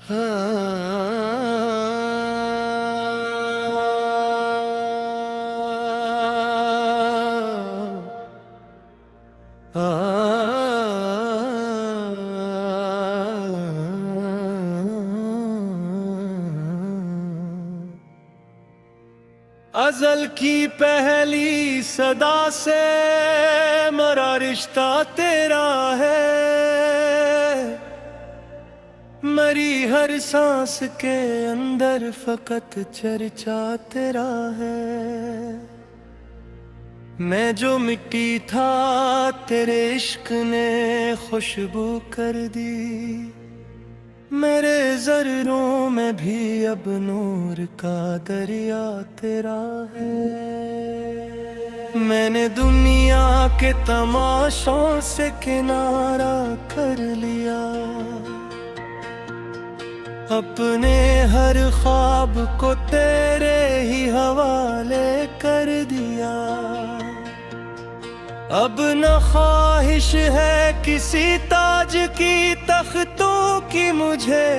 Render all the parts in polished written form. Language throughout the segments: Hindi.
अज़ल की पहली सदा से मेरा रिश्ता तेरा है। मरी हर सांस के अंदर फकत चर्चा तेरा है। मैं जो मिट्टी था तेरे इश्क ने खुशबू कर दी। मेरे ज़र्रों में भी अब नूर का दरिया तेरा है। मैंने दुनिया के तमाशों से किनारा कर लिया। अपने हर ख्वाब को तेरे ही हवाले कर दिया। अब न ख्वाहिश है किसी ताज की तख्तों की मुझे।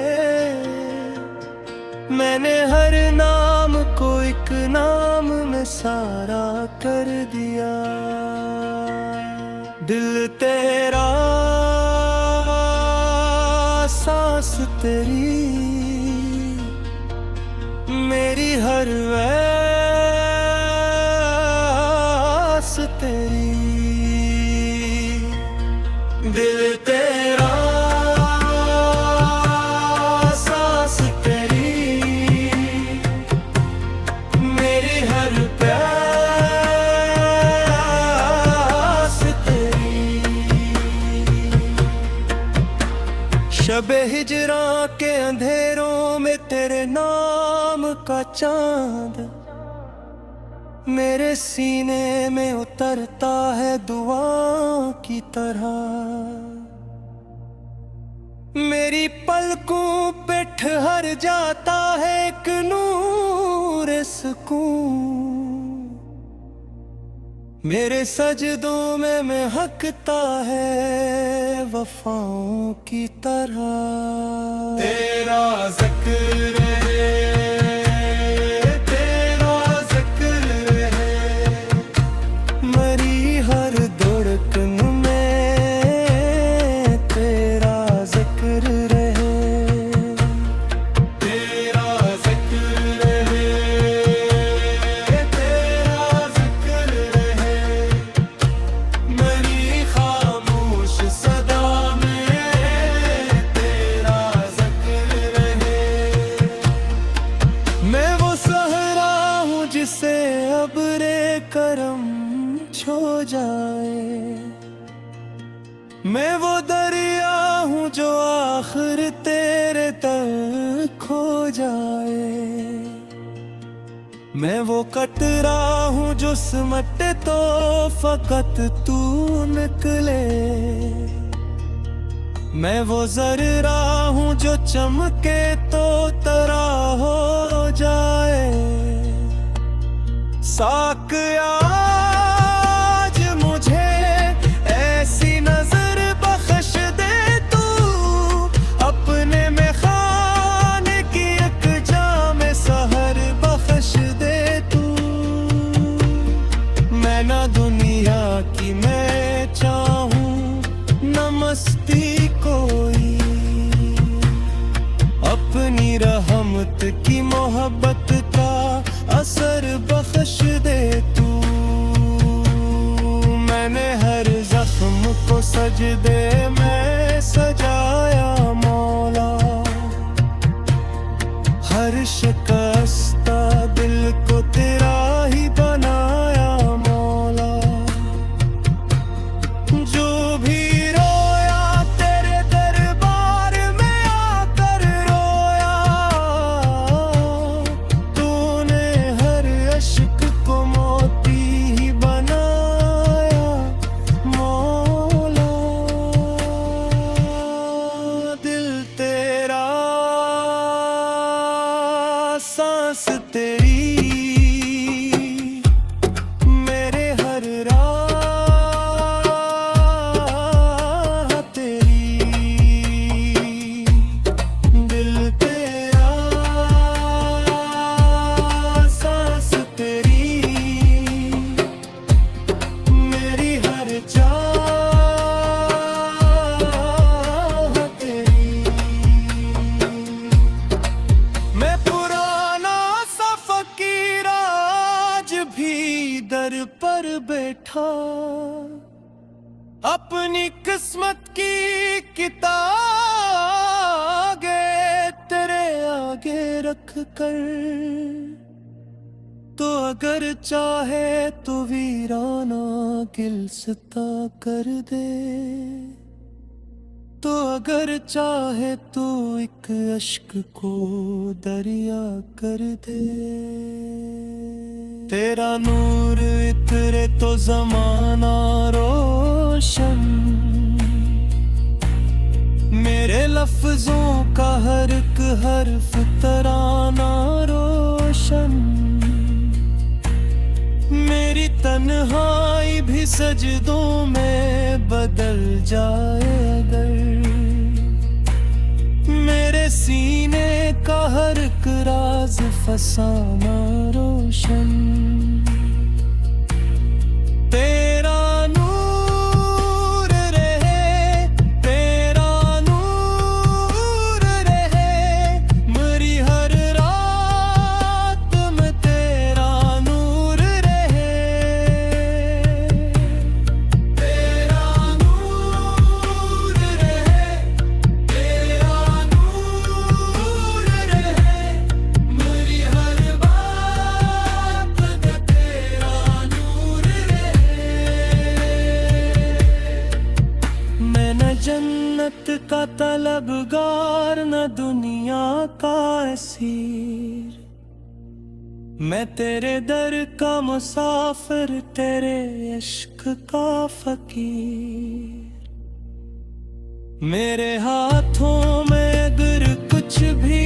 मैंने हर नाम को एक नाम में सारा कर दिया। दिल तेरा, सांस तेरी, मेरी हर वैस तेरी। दिल तेरा, सांस तेरी, मेरी हर प्यास तेरी। शबे हिजरा के अंधेरों में तेरे नाम का चांद मेरे सीने में उतरता है दुआ की तरह। मेरी पलकों पे ठहर जाता है एक नूर सुकून। मेरे सजदों में महकता है वफाओं की तरह। तेरा ज़िक्र जिसे अब्रे करम छो जाए। मैं वो दरिया हूँ जो आखिर तेरे दर खो जाए। मैं वो कतरा हूँ जो सिमटे तो फकत तू निकले। मैं वो ज़र्रा हूँ जो चमके तो तरा हो जाए। साक़िया आज मुझे ऐसी नजर बख्श दे तू। अपने में खाने की एक जाम सहर बख्श दे तू। मैं ना दुनिया की मैं चाहूं न मस्ती कोई। अपनी रहमत की मोहब्बत का असर बख्श दे तू। मैंने हर जख्म को सजदे में सजाया मौला। हर शिकस्ता दिल को तेरा ही बनाया मौला। जो भी रोया तेरे दरबार में आकर रोया। तूने हर अश्क को मोती ही बनाया मौला। दिल तेरा, सांस तेरी, मेरे हर राह तेरी। दिल दर पर बैठा, अपनी किस्मत की किताबें तेरे आगे रख कर, तो अगर चाहे तो वीराना गिलसिता कर दे, तो अगर चाहे तो एक अश्क को दरिया कर दे। तेरा नूर इतरे तो जमाना रोशन, मेरे लफ्जों का हर एक हर्फ तराना रोशन, मेरी तन्हाई भी सजदों में बदल जाए अगर, मेरे सीने का हर एक राज फसाना रोशन। तेरा नूर रहे, तेरा नूर रहे, मेरी हर रात में तेरा नूर रहे, तेरा नूर रहे, तेरा नूर रहे, मेरी हर बात में तेरा नूर रहे। मैं न जन्नत का तलबगार न दुनिया का असीर, मैं तेरे दर का मुसाफिर, तेरे इश्क का फकीर। मेरे हाथों में अगर कुछ भी